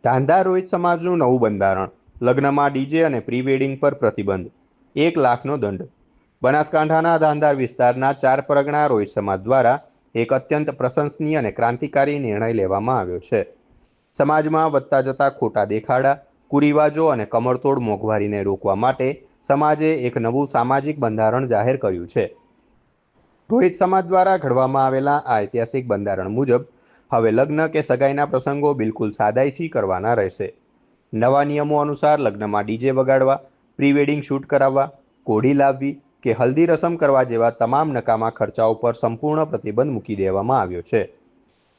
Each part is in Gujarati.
ધાંધા રોહિત સમાજનું નવું બંધારણ. લગ્નમાં ડીજે અને પ્રી વેડિંગ પર પ્રતિબંધ. 1 લાખનો દંડ. બનાસકાંઠાના ધાંધાર વિસ્તારના 4 પરગણા રોહિત સમાજ દ્વારા એક અત્યંત પ્રશંસનીય અને ક્રાંતિકારી નિર્ણય લેવામાં આવ્યો છે. સમાજમાં વધતા જતા ખોટા દેખાડા, કુરિવાજો અને કમરતોડ મોંઘવારીને રોકવા માટે સમાજે એક નવું સામાજિક બંધારણ જાહેર કર્યું છે. રોહિત સમાજ દ્વારા ઘડવામાં આવેલા આ ઐતિહાસિક બંધારણ મુજબ હવે લગ્ન કે સગાઈના પ્રસંગો બિલકુલ સાદાઈથી કરવાના રહેશે. નવા નિયમો અનુસાર લગ્નમાં ડીજે વગાડવા, પ્રી વેડિંગ શૂટ કરાવવા, કોઢી લાવવી કે હલ્દી રસમ કરવા જેવા તમામ નકામા ખર્ચાઓ પર સંપૂર્ણ પ્રતિબંધ મૂકી દેવામાં આવ્યો છે.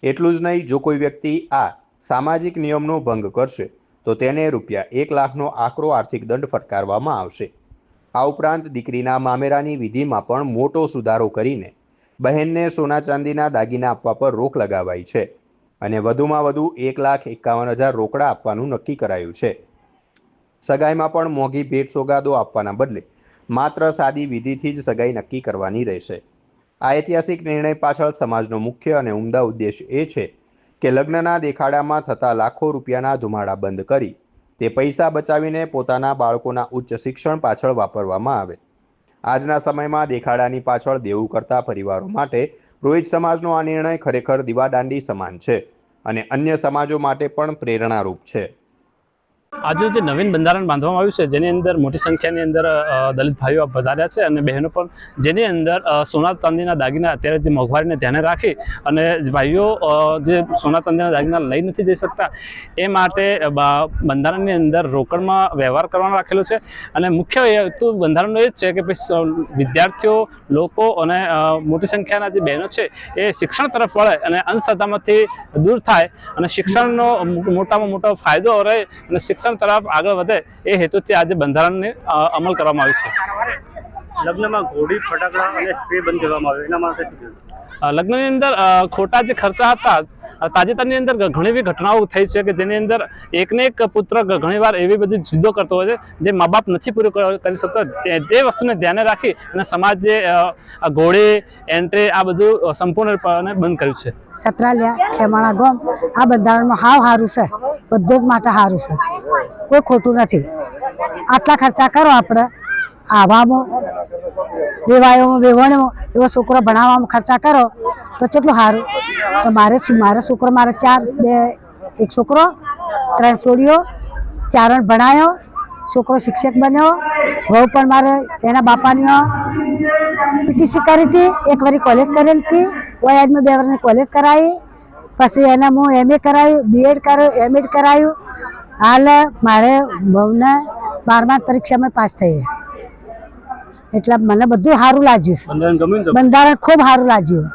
એટલું જ નહીં, જો કોઈ વ્યક્તિ આ સામાજિક નિયમનો ભંગ કરશે તો તેને ₹1 લાખનો આકરો આર્થિક દંડ ફટકારવામાં આવશે. આ ઉપરાંત દીકરીના મામેરાની વિધિમાં પણ મોટો સુધારો કરીને બહેનને સોના ચાંદીના દાગીના આપવા પર રોક લગાવાઈ છે અને વધુમાં વધુ ₹1,51,000 રોકડા આપવાનું નક્કી કરાયું છે. સગાઈમાં પણ મોંઘી ભેટ સોગાદો આપવાના બદલે માત્ર સાદી વિધિથી જ સગાઈ નક્કી કરવાની રહેશે. આ ઐતિહાસિક નિર્ણય પાછળ સમાજનો મુખ્ય અને ઉમદા ઉદ્દેશ એ છે કે લગ્નના દેખાડામાં થતા લાખો રૂપિયાના ધુમાડા બંધ કરી તે પૈસા બચાવીને પોતાના બાળકોના ઉચ્ચ શિક્ષણ પાછળ વાપરવામાં આવે. આજના સમયમાં દેખાડાની પાછળ દેવું કરતા પરિવારો માટે રોહિત સમાજનો આ નિર્ણય ખરેખર દીવાદાંડી સમાન છે અને અન્ય સમાજો માટે પણ પ્રેરણારૂપ છે. આજે જે નવીન બંધારણ બાંધવામાં આવ્યું છે, જેની અંદર મોટી સંખ્યાની અંદર દલિત ભાઈઓ વધાર્યા છે અને બહેનો પણ, જેની અંદર સોના ચાંદીના દાગીના અત્યારે જે મોંઘવારીને ધ્યાને રાખી અને ભાઈઓ જે સોના ચાંદીના દાગીના લઈ નથી જઈ શકતા એ માટે બંધારણની અંદર રોકડમાં વ્યવહાર કરવાનો રાખેલો છે. અને મુખ્ય હેતુ બંધારણનો એ જ છે કે ભાઈ વિદ્યાર્થીઓ, લોકો અને મોટી સંખ્યાના જે બહેનો છે એ શિક્ષણ તરફ વળે અને અંધશ્રદ્ધામાંથી દૂર થાય અને શિક્ષણનો મોટામાં મોટો ફાયદો રહે અને શિક્ષણ તરફ આગળ વધે એ હેતુથી આજે બંધારણને અમલ કરવામાં આવ્યું છે. લગ્નમાં ઘોડી, ફટાકડા અને સ્પ્રે બંધ કરવામાં આવ્યો, એના માટે શું? લગ્નની અંદર ખોટા જે ખર્ચા હતા, તાજેતરની અંદર ઘણી એવી ઘટનાઓ થઈ છે કે જેની અંદર એકને એક પુત્ર ઘણીવાર એવી બધી જિદ્દો કરતો હોય છે જે મા બાપ નથી પૂરું કરી શકતો. તે વસ્તુને ધ્યાને રાખી અને સમાજે ઘોડી, એન્ટ્રી આ બધું સંપૂર્ણપણે બંધ કર્યું છે. સતરાલિયા ખેમાણા ગામ આ બંધારણમાં સારું છે, બધું જ માટે સારું છે, કોઈ ખોટું નથી. આટલા ખર્ચા કરો આપણે આવામાં, વેવાયોમાં, વેવણમાં, એવો છોકરો ભણાવવામાં ખર્ચા કરો તો કેટલું સારું. તો મારે છોકરો, મારે 1 છોકરો, 3 છોડીઓ, 4 ભણાયો, છોકરો શિક્ષક બન્યો, વહુ પણ મારે એના બાપાની પીટીસી કરી હતી, 1 વાર કોલેજ કરેલી હતી, વયાજમાં 2 વર્ષની કોલેજ કરાવી, પછી એને હું MA કરાવ્યું, BEd કરાવ્યું, MEd કરાવ્યું. હાલ મારે વહુને 12મા પરીક્ષામાં પાસ થઈ. એટલે મને બધું સારું લાગ્યું છે. બંધારણ ખૂબ સારું લાગ્યું.